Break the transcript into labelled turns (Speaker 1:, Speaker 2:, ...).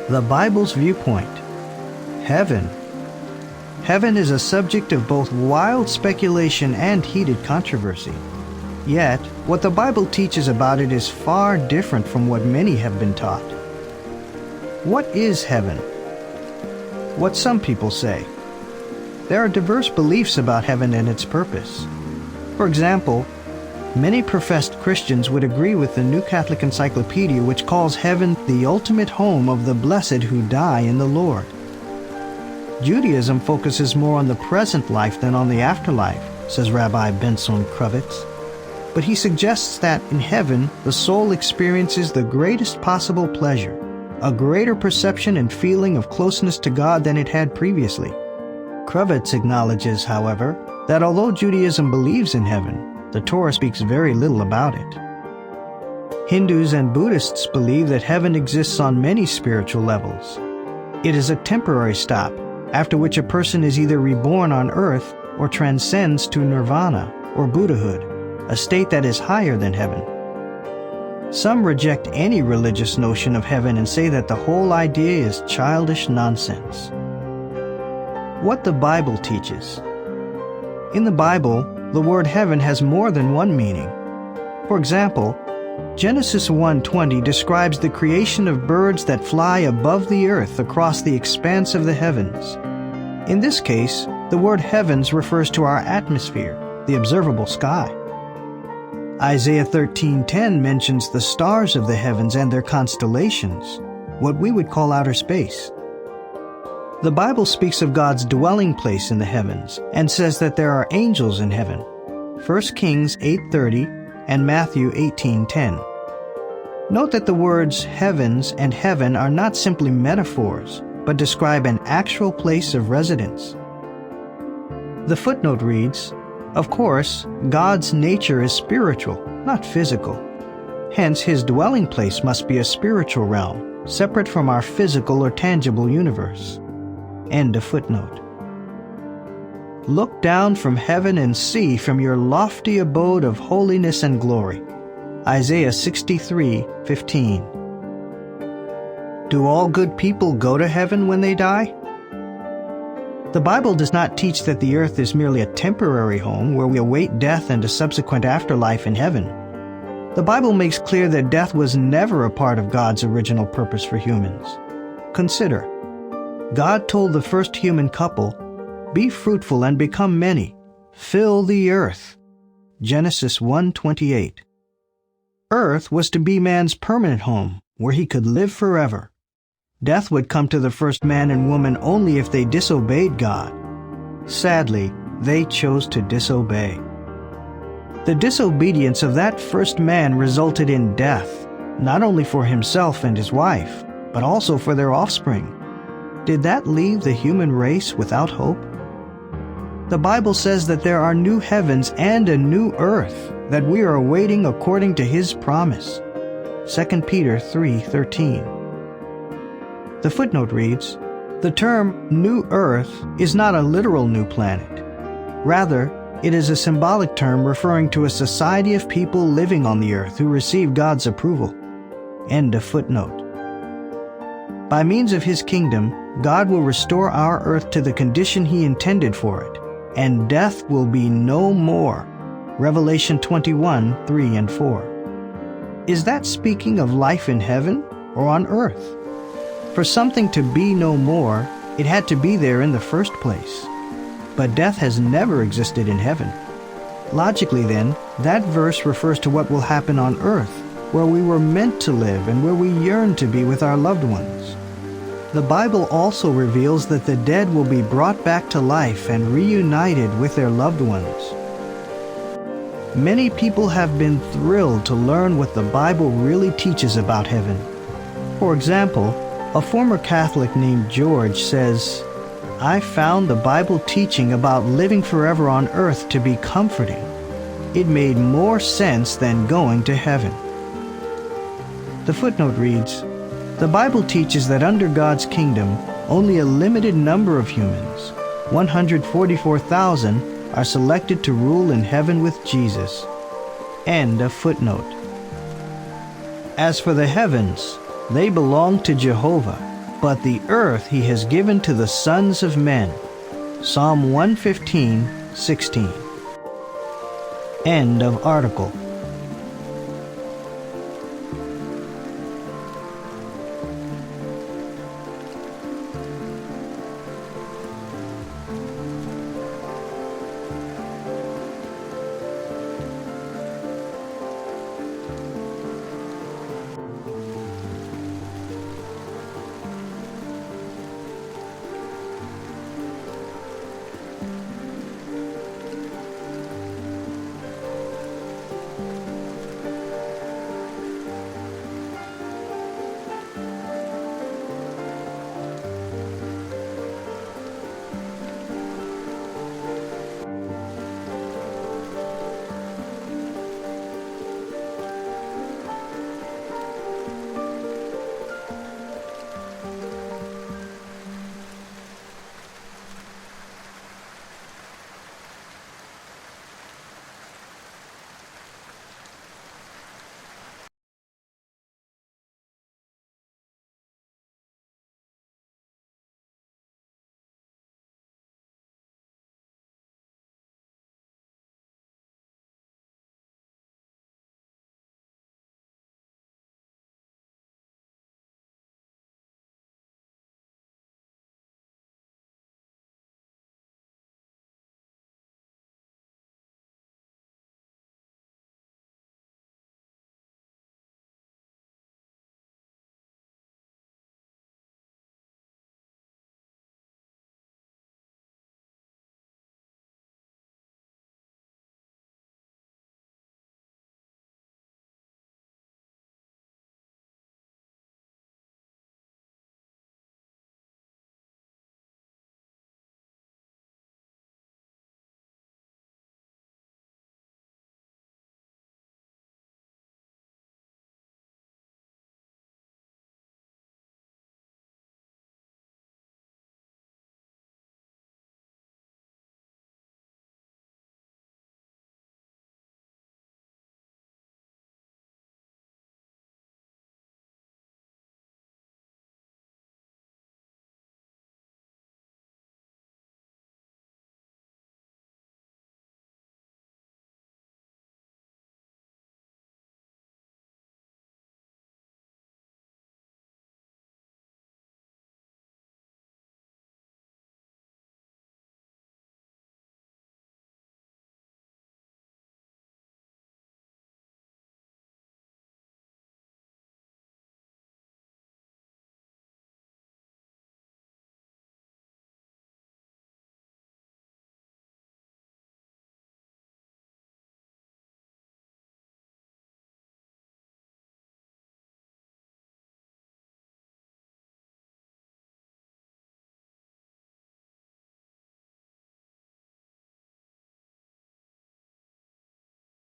Speaker 1: The Bible's Viewpoint. Heaven. Heaven is a subject of both wild speculation and heated controversy. Yet, what the Bible teaches about it is far different from what many have been taught. What is heaven? What some people say. There are diverse beliefs about heaven and its purpose. For example, many professed Christians would agree with the New Catholic Encyclopedia, which calls heaven the ultimate home of the blessed who die in the Lord. Judaism focuses more on the present life than on the afterlife, says Rabbi Benson Kravitz. But he suggests that in heaven, the soul experiences the greatest possible pleasure, a greater perception and feeling of closeness to God than it had previously. Kravitz acknowledges, however, that although Judaism believes in heaven, the Torah speaks very little about it. Hindus and Buddhists believe that heaven exists on many spiritual levels. It is a temporary stop, after which a person is either reborn on earth or transcends to nirvana or Buddhahood, a state that is higher than heaven. Some reject any religious notion of heaven and say that the whole idea is childish nonsense. What the Bible teaches. In the Bible, the word heaven has more than one meaning. For example, Genesis 1:20 describes the creation of birds that fly above the earth across the expanse of the heavens. In this case, the word heavens refers to our atmosphere, the observable sky. Isaiah 13:10 mentions the stars of the heavens and their constellations, what we would call outer space. The Bible speaks of God's dwelling place in the heavens and says that there are angels in heaven. 1 Kings 8:30 and Matthew 18:10. Note that the words heavens and heaven are not simply metaphors, but describe an actual place of residence. The footnote reads, "Of course, God's nature is spiritual, not physical. Hence, his dwelling place must be a spiritual realm, separate from our physical or tangible universe." End of footnote. Look down from heaven and see from your lofty abode of holiness and glory. Isaiah 63:15. Do all good people go to heaven when they die? The Bible does not teach that the earth is merely a temporary home where we await death and a subsequent afterlife in heaven. The Bible makes clear that death was never a part of God's original purpose for humans. Consider, God told the first human couple, "Be fruitful and become many. Fill the earth." Genesis 1:28. Earth was to be man's permanent home, where he could live forever. Death would come to the first man and woman only if they disobeyed God. Sadly, they chose to disobey. The disobedience of that first man resulted in death, not only for himself and his wife, but also for their offspring. Did that leave the human race without hope? The Bible says that there are new heavens and a new earth that we are awaiting according to his promise. 2 Peter 3:13. The footnote reads, "The term new earth is not a literal new planet. Rather, it is a symbolic term referring to a society of people living on the earth who receive God's approval." End of footnote. By means of his kingdom, God will restore our earth to the condition he intended for it, and death will be no more. Revelation 21:3 and 4. Is that speaking of life in heaven or on earth? For something to be no more, it had to be there in the first place. But death has never existed in heaven. Logically then, that verse refers to what will happen on earth, where we were meant to live and where we yearn to be with our loved ones. The Bible also reveals that the dead will be brought back to life and reunited with their loved ones. Many people have been thrilled to learn what the Bible really teaches about heaven. For example, a former Catholic named George says, "I found the Bible teaching about living forever on earth to be comforting. It made more sense than going to heaven." The footnote reads, "The Bible teaches that under God's kingdom, only a limited number of humans, 144,000, are selected to rule in heaven with Jesus." End of footnote. As for the heavens, they belong to Jehovah, but the earth he has given to the sons of men. Psalm 115:16. End of article.